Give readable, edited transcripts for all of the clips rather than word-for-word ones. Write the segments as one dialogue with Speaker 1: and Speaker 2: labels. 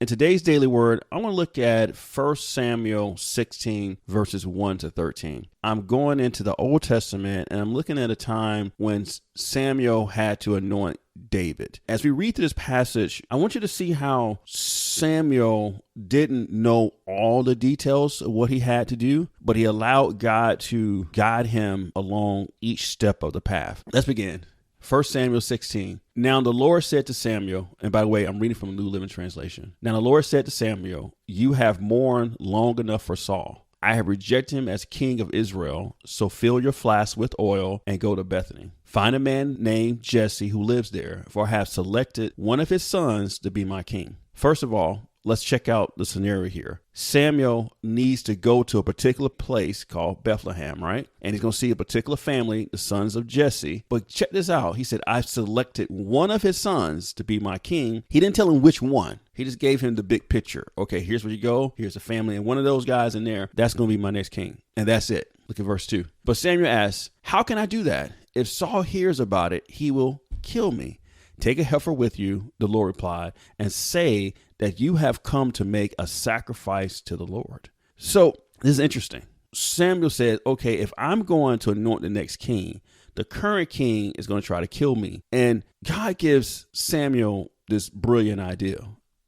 Speaker 1: In today's daily word, I want to look at 1 Samuel 16 verses 1 to 13. I'm going into the Old Testament and I'm looking at a time when Samuel had to anoint David. As we read through this passage, I want you to see how Samuel didn't know all the details of what he had to do, but he allowed God to guide him along each step of the path. Let's begin. 1 Samuel 16. Now the Lord said to Samuel, and by the way, I'm reading from the New Living Translation. Now the Lord said to Samuel, you have mourned long enough for Saul. I have rejected him as king of Israel, so fill your flask with oil and go to Bethlehem. Find a man named Jesse who lives there, for I have selected one of his sons to be my king. First of all, let's check out the scenario here. Samuel needs to go to a particular place called Bethlehem, right? And he's going to see a particular family, the sons of Jesse. But check this out. He said, I've selected one of his sons to be my king. He didn't tell him which one. He just gave him the big picture. Okay, here's where you go. Here's a family. And one of those guys in there, that's going to be my next king. And that's it. Look at verse 2. But Samuel asks, how can I do that? If Saul hears about it, he will kill me. Take a heifer with you, the Lord replied, and say that you have come to make a sacrifice to the Lord. So this is interesting. Samuel said, okay, if I'm going to anoint the next king, the current king is going to try to kill me. And God gives Samuel this brilliant idea.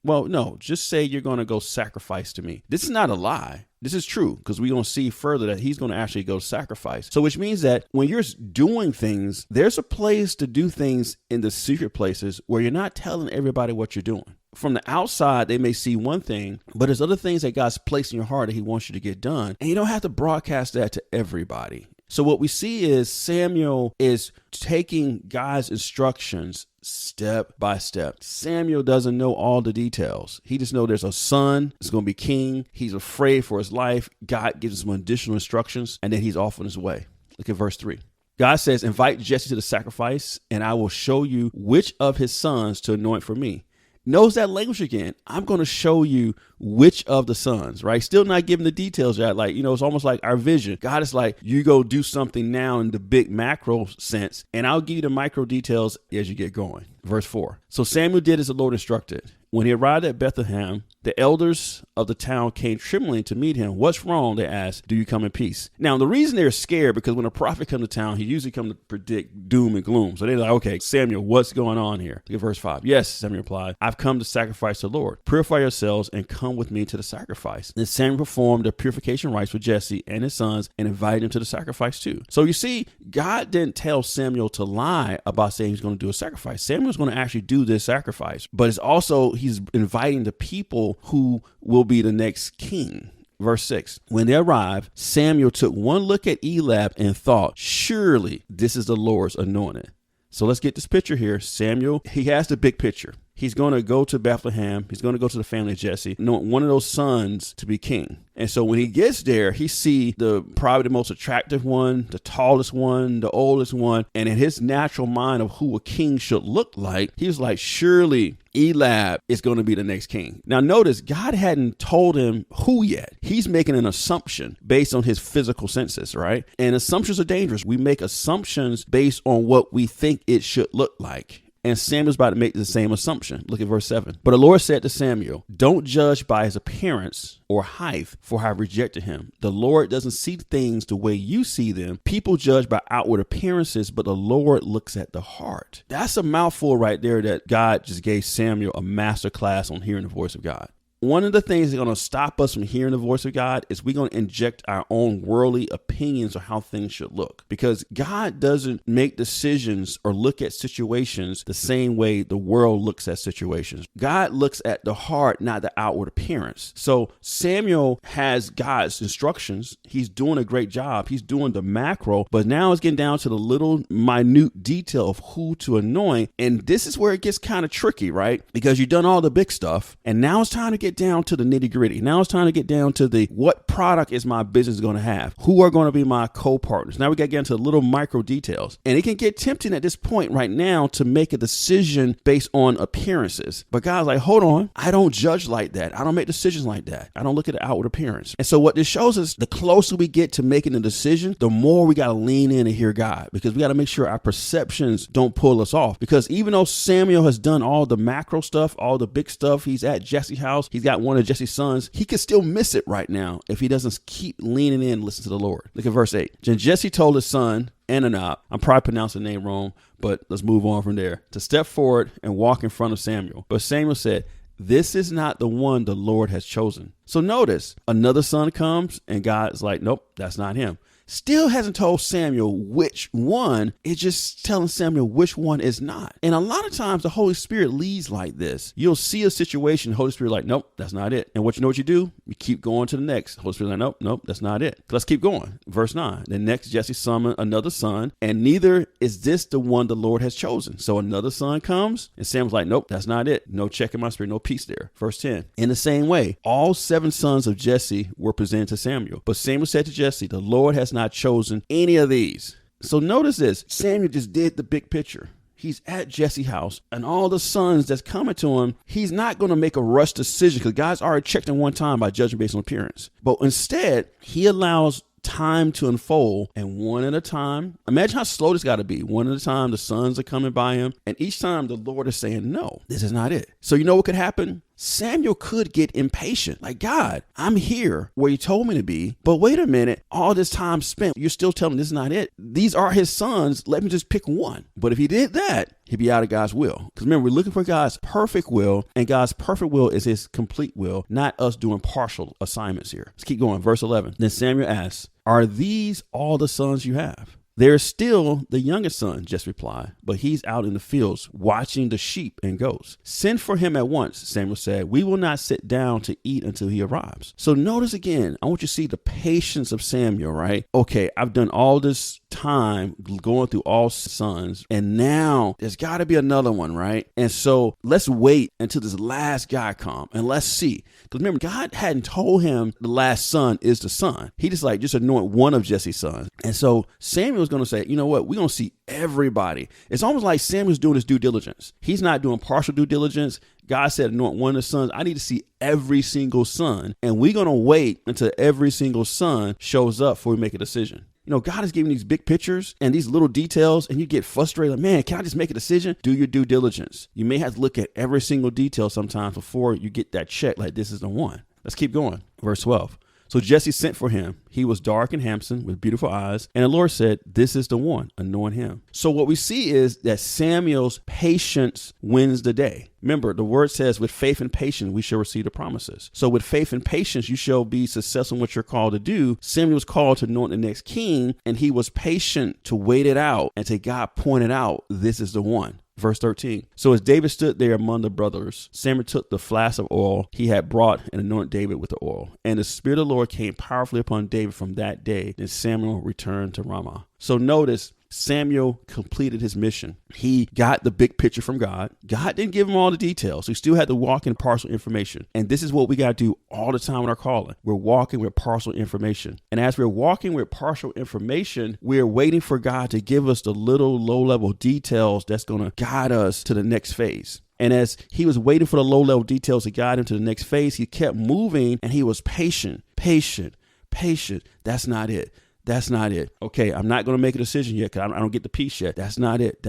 Speaker 1: Well, no, just say you're going to go sacrifice to me. This is not a lie. This is true because we're going to see further that he's going to actually go sacrifice. So which means that when you're doing things, there's a place to do things in the secret places where you're not telling everybody what you're doing. From the outside, they may see one thing, but there's other things that God's placed in your heart that he wants you to get done. And you don't have to broadcast that to everybody. So what we see is Samuel is taking God's instructions step by step. Samuel doesn't know all the details. He just knows there's a son that's going to be king. He's afraid for his life. God gives him some additional instructions, and then he's off on his way. Look at verse 3. God says, invite Jesse to the sacrifice, and I will show you which of his sons to anoint for me. Notice that language again. I'm going to show you which of the sons, right? Still not giving the details yet. Like, it's almost like our vision. God is like, you go do something now in the big macro sense, and I'll give you the micro details as you get going. Verse 4. So Samuel did as the Lord instructed. When he arrived at Bethlehem, the elders of the town came trembling to meet him. What's wrong? They asked. Do you come in peace? Now, the reason they're scared, because when a prophet comes to town, he usually comes to predict doom and gloom. So they're like, okay, Samuel, what's going on here? Look at verse 5. Yes, Samuel replied, I've come to sacrifice the Lord. Purify yourselves and come with me to the sacrifice. Then Samuel performed the purification rites for Jesse and his sons and invited him to the sacrifice too. So you see, God didn't tell Samuel to lie about saying he's going to do a sacrifice. Samuel's going to actually do this sacrifice, but it's also, he's inviting the people who will be the next king. Verse 6. When they arrived, Samuel took one look at Eliab and thought, surely this is the Lord's anointed. So let's get this picture here. Samuel, he has the big picture. He's going to go to Bethlehem. He's going to go to the family of Jesse, anoint one of those sons to be king. And so when he gets there, he see probably the most attractive one, the tallest one, the oldest one. And in his natural mind of who a king should look like, he was like, surely Eliab is going to be the next king. Now notice, God hadn't told him who yet. He's making an assumption based on his physical senses, right? And assumptions are dangerous. We make assumptions based on what we think it should look like. And Samuel's about to make the same assumption. Look at verse 7. But the Lord said to Samuel, don't judge by his appearance or height, for I have rejected him. The Lord doesn't see things the way you see them. People judge by outward appearances, but the Lord looks at the heart. That's a mouthful right there that God just gave Samuel a master class on hearing the voice of God. One of the things that's going to stop us from hearing the voice of God is we're going to inject our own worldly opinions of how things should look, because God doesn't make decisions or look at situations the same way the world looks at situations. God looks at the heart, not the outward appearance. So Samuel has God's instructions. He's doing a great job. He's doing the macro, but now it's getting down to the little minute detail of who to anoint. And this is where it gets kind of tricky, right? Because you've done all the big stuff and now it's time to get get down to the nitty gritty. Now it's time to get down to the what product is my business going to have? Who are going to be my co-partners? Now we got to get into the little micro details. And it can get tempting at this point right now to make a decision based on appearances. But God's like, hold on. I don't judge like that. I don't make decisions like that. I don't look at the outward appearance. And so what this shows us, the closer we get to making a decision, the more we got to lean in and hear God, because we got to make sure our perceptions don't pull us off. Because even though Samuel has done all the macro stuff, all the big stuff, he's at Jesse's house, he's got one of Jesse's sons, he could still miss it right now if he doesn't keep leaning in and listen to the Lord. Look at verse 8. Then Jesse told his son, Anoint, I'm probably pronouncing the name wrong, but let's move on from there, to step forward and walk in front of Samuel. But Samuel said, this is not the one the Lord has chosen. So notice, another son comes and God is like, nope, that's not him. Still hasn't told Samuel which one. It's just telling Samuel which one is not. And a lot of times the Holy Spirit leads like this. You'll see a situation, the Holy Spirit like, nope, that's not it. And what you know what you do? You keep going to the next. The Holy Spirit like, nope, that's not it. Let's keep going. Verse 9. The next Jesse summoned another son, and neither is this the one the Lord has chosen. So another son comes, and Samuel's like, nope, that's not it. No check in my spirit, no peace there. Verse 10. In the same way, all 7 sons of Jesse were presented to Samuel. But Samuel said to Jesse, the Lord has not chosen any of these. So notice this. Samuel just did the big picture. He's at Jesse's house, and all the sons that's coming to him, he's not going to make a rush decision because God's already checked him one time by judging based on appearance. But instead, he allows time to unfold, and one at a time. Imagine how slow this got to be. One at a time, the sons are coming by him, and each time the Lord is saying, no, this is not it. So you know what could happen? Samuel could get impatient. Like, God, I'm here where you told me to be, but wait a minute, all this time spent, you're still telling me this is not it. These are his sons. Let me just pick one. But if he did that, he'd be out of God's will. Because remember, we're looking for God's perfect will, and God's perfect will is his complete will, not us doing partial assignments here. Let's keep going. Verse 11. Then Samuel asks, are these all the sons you have? There is still the youngest son, Jesse replied, but he's out in the fields watching the sheep and goats. Send for him at once, Samuel said. We will not sit down to eat until he arrives. So notice again, I want you to see the patience of Samuel, right? Okay, I've done all this time going through all sons, and now there's got to be another one, right? And so let's wait until this last guy comes and let's see. Because remember, God hadn't told him the last son is the son. He just anoint one of Jesse's sons. And so Samuel's going to say, you know what? We're going to see everybody. It's almost like Samuel's doing his due diligence. He's not doing partial due diligence. God said, anoint one of the sons. I need to see every single son. And we're going to wait until every single son shows up before we make a decision. You know, God is giving these big pictures and these little details, and you get frustrated. Like, man, can I just make a decision? Do your due diligence. You may have to look at every single detail sometimes before you get that check, like this is the one. Let's keep going. Verse 12. So Jesse sent for him. He was dark and handsome with beautiful eyes. And the Lord said, this is the one, anoint him. So what we see is that Samuel's patience wins the day. Remember, the word says with faith and patience, we shall receive the promises. So with faith and patience, you shall be successful in what you're called to do. Samuel was called to anoint the next king, and he was patient to wait it out until God pointed out, this is the one. Verse 13. So as David stood there among the brothers, Samuel took the flask of oil he had brought and anointed David with the oil. And the Spirit of the Lord came powerfully upon David from that day. Then Samuel returned to Ramah. So notice, Samuel completed his mission. He got the big picture from God. God didn't give him all the details. He still had to walk in partial information. And this is what we got to do all the time with our calling. We're walking with partial information. And as we're walking with partial information, we're waiting for God to give us the little low-level details that's going to guide us to the next phase. And as he was waiting for the low-level details to guide him to the next phase, he kept moving, and he was patient. That's not it. That's not it. Okay, I'm not going to make a decision yet because I don't get the peace yet. That's not it.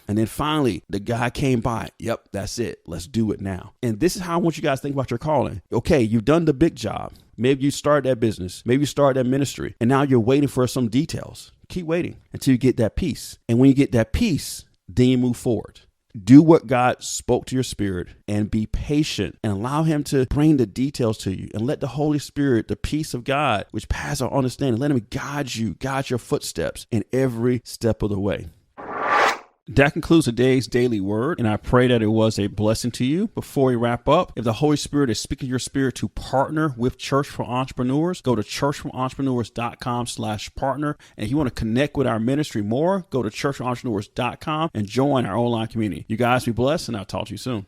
Speaker 1: And then finally, the guy came by. Yep, that's it. Let's do it now. And this is how I want you guys to think about your calling. Okay, you've done the big job. Maybe you started that business. Maybe you started that ministry. And now you're waiting for some details. Keep waiting until you get that peace. And when you get that peace, then you move forward. Do what God spoke to your spirit and be patient and allow him to bring the details to you, and let the Holy Spirit, the peace of God, which passes our understanding, let him guide your footsteps in every step of the way. That concludes today's daily word, and I pray that it was a blessing to you. Before we wrap up, if the Holy Spirit is speaking to your spirit to partner with Church for Entrepreneurs, go to churchforentrepreneurs.com/partner. And if you want to connect with our ministry more, go to churchforentrepreneurs.com and join our online community. You guys be blessed, and I'll talk to you soon.